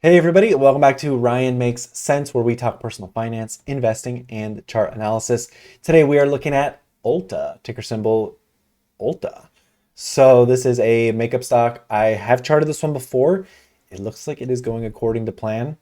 Hey everybody, welcome back to Ryan Makes Sense, where we talk personal finance, investing, and chart analysis. Today we are looking at ULTA, ticker symbol ULTA. So this is a makeup stock. I have charted this one before. It looks like it is going according to plan.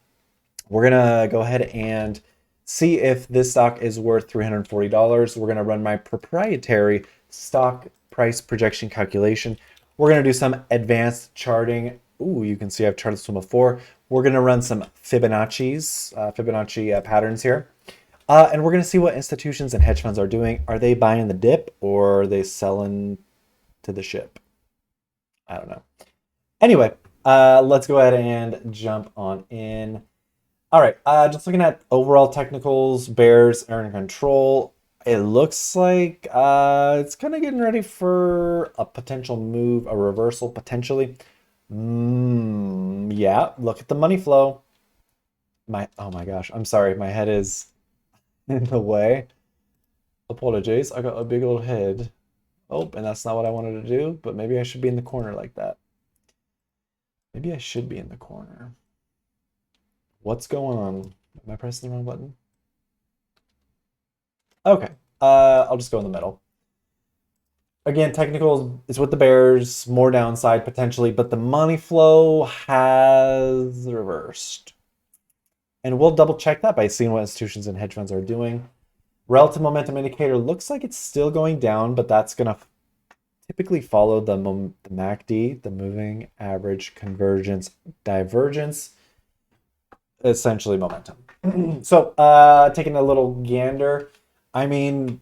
We're gonna go ahead and see if this stock is worth $340. We're gonna run my proprietary stock price projection calculation. We're gonna do some advanced charting. Ooh, you can see I've charted this one before. We're gonna run some Fibonacci patterns here. And we're gonna see what institutions and hedge funds are doing. Are they buying the dip or are they selling to the ship? I don't know. Anyway, let's go ahead and jump on in. All right, just looking at overall technicals, bears are in control. It looks like it's kind of getting ready for a potential move, a reversal potentially. Yeah, look at the money flow. Oh my gosh, I'm sorry, my head is in the way. Apologies, I got a big old head. Oh, and that's not what I wanted to do, but maybe I should be in the corner like that. Maybe I should be in the corner. What's going on? Am I pressing the wrong button? Okay. I'll just go in the middle. Again, technical is with the bears, more downside potentially, but the money flow has reversed. And we'll double check that by seeing what institutions and hedge funds are doing. Relative momentum indicator looks like it's still going down, but that's going to typically follow the MACD, the moving average convergence divergence, essentially momentum. So taking a little gander, I mean,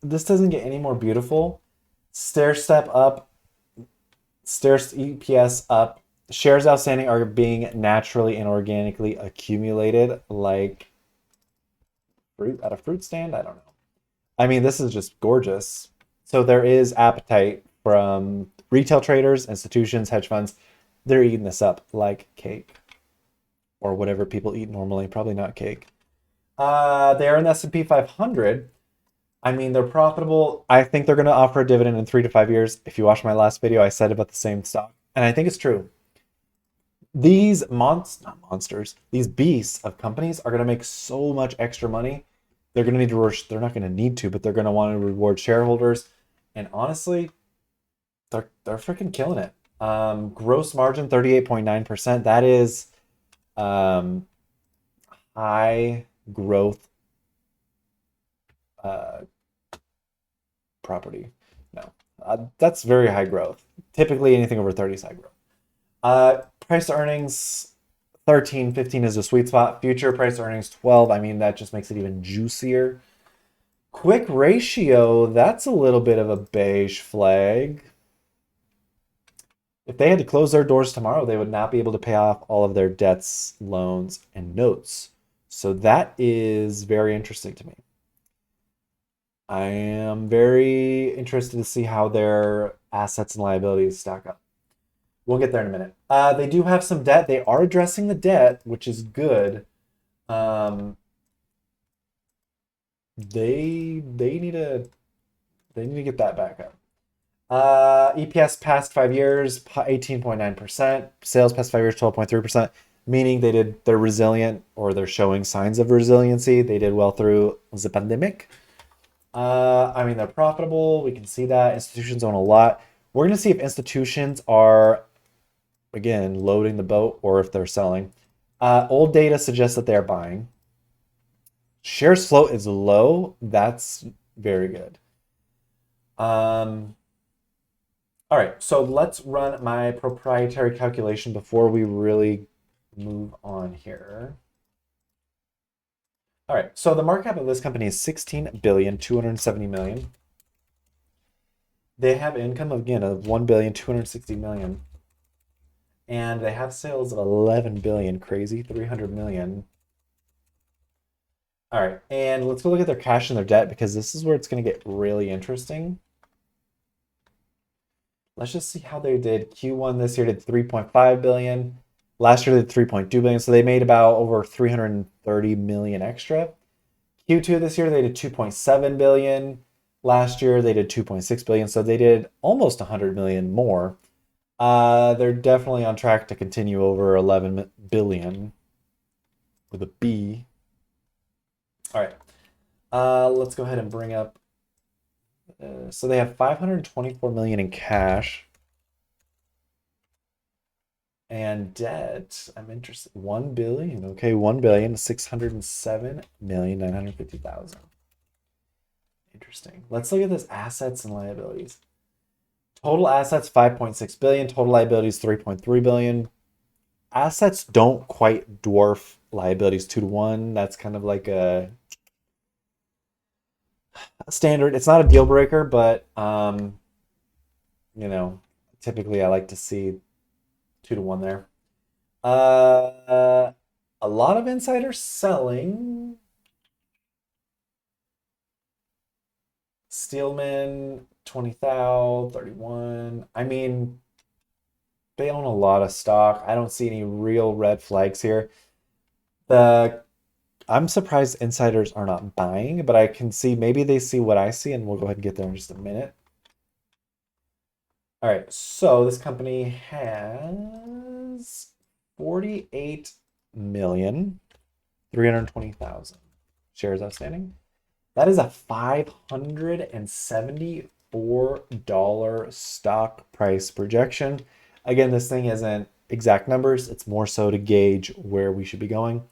this doesn't get any more beautiful. Stair step up, stairs EPS up. Shares outstanding are being naturally and organically accumulated like fruit at a fruit stand. I don't know. I mean, this is just gorgeous. So there is appetite from retail traders, institutions, hedge funds. They're eating this up like cake or whatever people eat normally. Probably not cake. They're in the S&P 500. I mean, they're profitable. I think they're going to offer a dividend in 3 to 5 years. If you watch my last video, I said about the same stock. And I think it's true. These not monsters, these beasts of companies are going to make so much extra money. They're going to need to, they're not going to need to, but they're going to want to reward shareholders. And honestly, they're freaking killing it. Gross margin 38.9%. That is um, high growth uh, property. No, that's very high growth. Typically, anything over 30 is high growth. Price to earnings 13, 15 is a sweet spot. Future price to earnings 12. I mean, that just makes it even juicier. Quick ratio, that's a little bit of a beige flag. If they had to close their doors tomorrow, they would not be able to pay off all of their debts, loans, and notes. So that is very interesting to me. I am very interested to see how their assets and liabilities stack up. We'll get there in a minute. They do have some debt. They are addressing the debt, which is good. Um, they need to get that back up. EPS past 5 years, 18.9%. Sales past 5 years, 12.3%. Meaning they're resilient or they're showing signs of resiliency. They did well through the pandemic. I mean, they're profitable. We can see that. Institutions own a lot. We're going to see if institutions are, again, loading the boat or if they're selling. Old data suggests that they're buying. Shares float is low. That's very good. All right, so let's run my proprietary calculation before we really move on here. All right, so the market cap of this company is 16,270,000,000. They have income again of 1,260,000,000. And they have sales of 11 billion, crazy, 300 million. All right, and let's go look at their cash and their debt because this is where it's going to get really interesting. Let's just see how they did. Q1 this year did 3.5 billion. Last year they did 3.2 billion, so they made about over 330 million extra. Q2 this year they did 2.7 billion. Last year they did 2.6 billion, so they did almost 100 million more. They're definitely on track to continue over 11 billion with a B. All right. Let's go ahead and bring up. So they have 524 million in cash and debt. I'm interested. 1 billion. Okay, 1,607,950,000. Interesting. Let's look at this assets and liabilities. Total assets 5.6 billion, total liabilities 3.3 billion. Assets don't quite dwarf liabilities 2 to 1. That's kind of like a standard. It's not a deal breaker, but you know, typically I like to see 2 to 1 there. A lot of insiders selling. Steelman 20,000, 31. I mean, they own a lot of stock. I don't see any real red flags here. The I'm surprised insiders are not buying, but I can see maybe they see what I see, and we'll go ahead and get there in just a minute. All right, so this company has 48,320,000 shares outstanding. That is a $574 stock price projection. Again, this thing isn't exact numbers. It's more so to gauge where we should be going.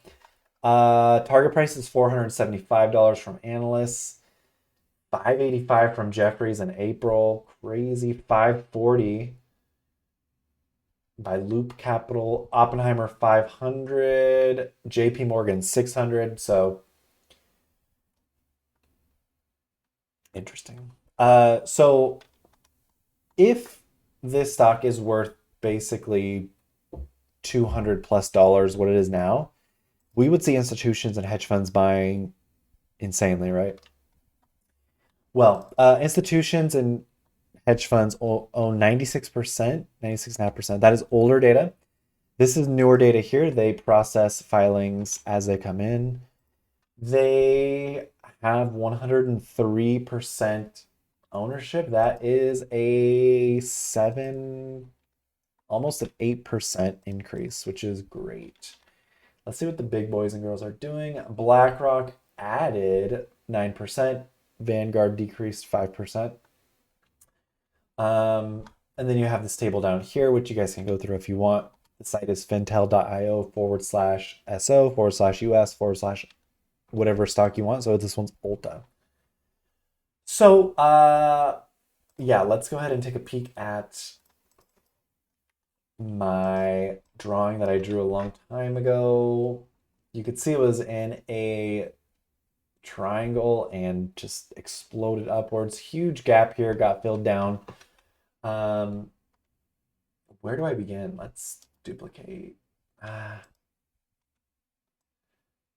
Target price is $475 from analysts. 585 from Jefferies in April. Crazy. 540 by Loop Capital. Oppenheimer 500. JP Morgan 600. So interesting. So if this stock is worth basically $200+ what it is now, we would see institutions and hedge funds buying insanely, right? Well, institutions and hedge funds own 96%, 96.5%. That is older data. This is newer data here. They process filings as they come in. They have 103% ownership. That is a 7, almost an 8% increase, which is great. Let's see what the big boys and girls are doing. BlackRock added 9%. Vanguard decreased 5%. And then you have this table down here, which you guys can go through if you want. The site is fintel.io/SO/US/ whatever stock you want. So this one's ULTA. So yeah, let's go ahead and take a peek at my drawing that I drew a long time ago. You could see it was in a triangle and just exploded upwards. Huge gap here got filled down. Where do I begin? Let's duplicate.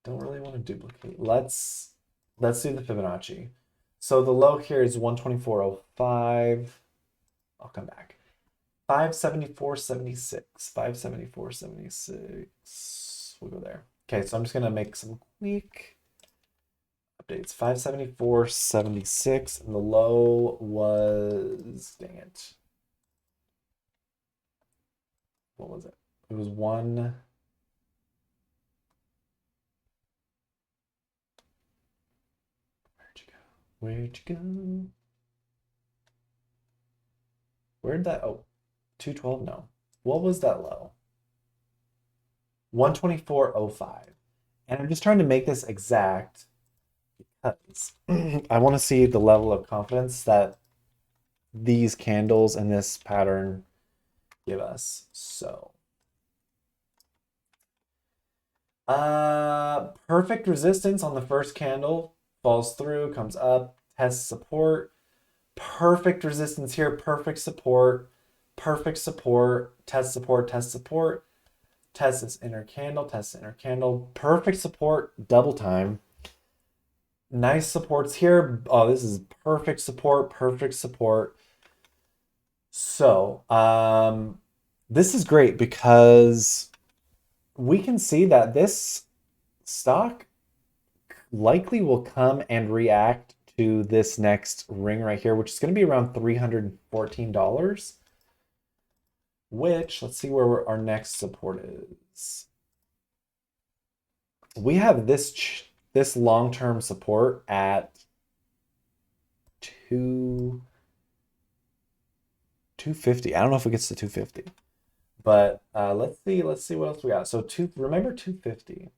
Don't really want to duplicate. Let's do the Fibonacci. So the low here is 124.05. I'll come back. 574.76. 574.76. We'll go there. Okay, so I'm just gonna make some quick updates. 574.76, and the low was, dang it. What was it? It was one. Where'd you go? Where'd you go? Where'd that? Oh, 212? No. What was that low? 124.05. And I'm just trying to make this exact because I want to see the level of confidence that these candles and this pattern give us. So, perfect resistance on the first candle, falls through, comes up, tests support. Perfect resistance here, perfect support, test support, test support, test this inner candle, perfect support, double time. Nice supports here. Oh, this is perfect support, So, this is great because we can see that this stock likely will come and react to this next ring right here, which is going to be around $314, which, let's see where our next support is. We have this long-term support at 250. I don't know if it gets to 250. But let's see what else we got. So remember 250.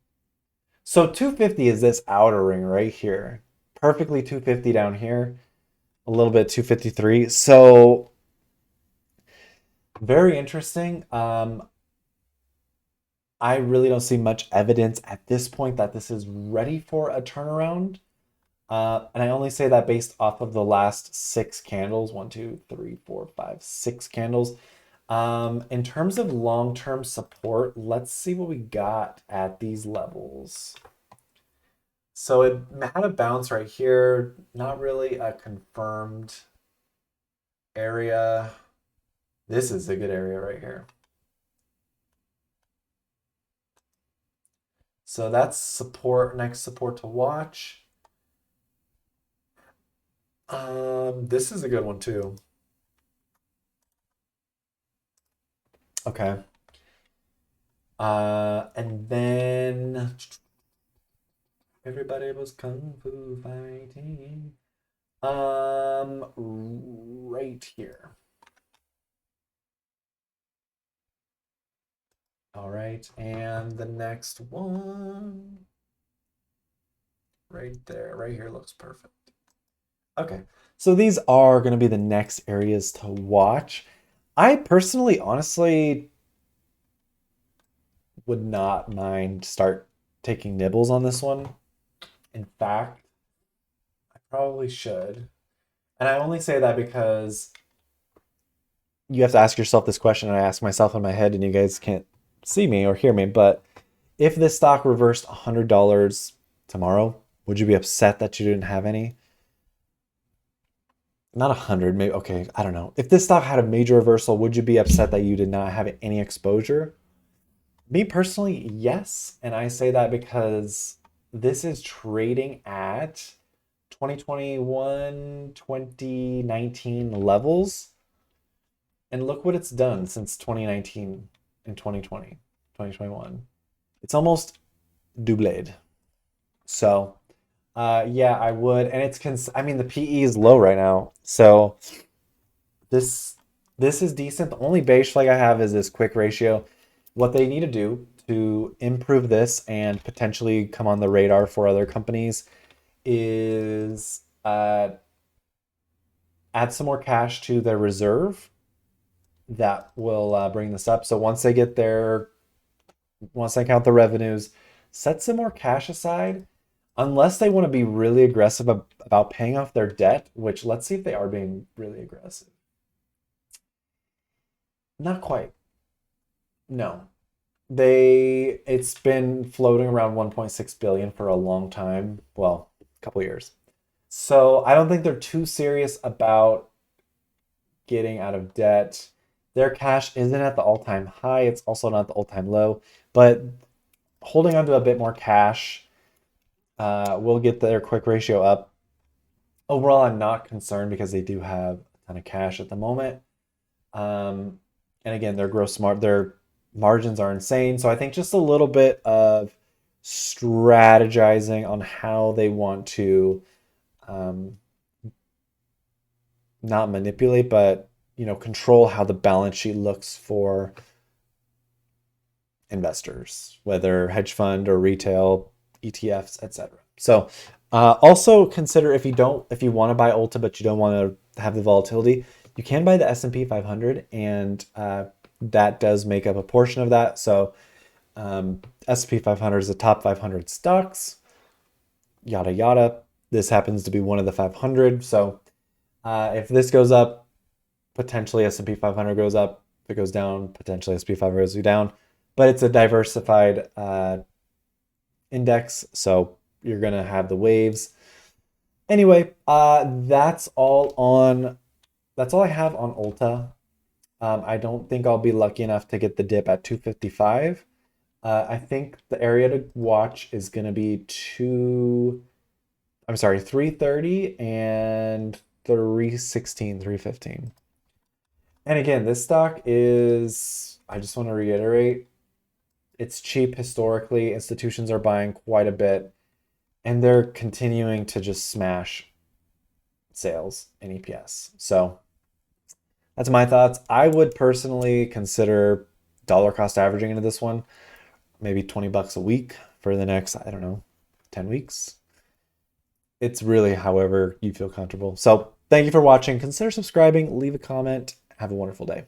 So 250 is this outer ring right here. Perfectly 250 down here. A little bit 253. So very interesting. I really don't see much evidence at this point that this is ready for a turnaround. And I only say that based off of the last 6 candles. 1, 2, 3, 4, 5, 6 candles. In terms of long-term support, let's see what we got at these levels. So it had a bounce right here, not really a confirmed area. This is a good area right here. So that's support, next support to watch. This is a good one too. Okay. And then everybody was kung fu fighting. Right here. All right, and the next one right there, right here looks perfect. Okay, so these are going to be the next areas to watch. I personally, honestly, would not mind start taking nibbles on this one. In fact, I probably should. And I only say that because you have to ask yourself this question, and I ask myself in my head, and you guys can't see me or hear me, but if this stock reversed $100 tomorrow, would you be upset that you didn't have any? Not 100, maybe. Okay, I don't know. If this stock had a major reversal, would you be upset that you did not have any exposure? Me personally, yes. And I say that because this is trading at 2021, 2019 levels. And look what it's done since 2019 and 2020, 2021. It's almost doubled. So, yeah, I would. And I mean, the PE is low right now. So this is decent. The only beige flag I have is this quick ratio. What they need to do to improve this and potentially come on the radar for other companies is add some more cash to their reserve. That will bring this up. So once they count the revenues, set some more cash aside. Unless they want to be really aggressive about paying off their debt, which let's see if they are being really aggressive. Not quite. No. It's been floating around 1.6 billion for a long time. Well, a couple years. So I don't think they're too serious about getting out of debt. Their cash isn't at the all-time high. It's also not the all-time low, but holding on to a bit more cash will get their quick ratio up. Overall, I'm not concerned because they do have a ton of cash at the moment. And again, their margins are insane. So I think just a little bit of strategizing on how they want to not manipulate, but control how the balance sheet looks for investors, whether hedge fund or retail, ETFs, etc. So also consider if you want to buy ULTA but you don't want to have the volatility, you can buy the S&P 500, and that does make up a portion of that. So S&P 500 is the top 500 stocks, yada yada. This happens to be one of the 500. So if this goes up, potentially S&P 500 goes up. If it goes down, potentially S&P 500 goes down. But it's a diversified index, so you're gonna have the waves. Anyway, that's all I have on ULTA. I don't think I'll be lucky enough to get the dip at 255. I think the area to watch is gonna be 330 and 316, 315. And again, this stock is, I just want to reiterate, it's cheap historically. Institutions are buying quite a bit, and they're continuing to just smash sales and EPS. So that's my thoughts. I would personally consider dollar cost averaging into this one, maybe 20 bucks a week for the next, I don't know, 10 weeks. It's really however you feel comfortable. So thank you for watching. Consider subscribing, leave a comment. Have a wonderful day.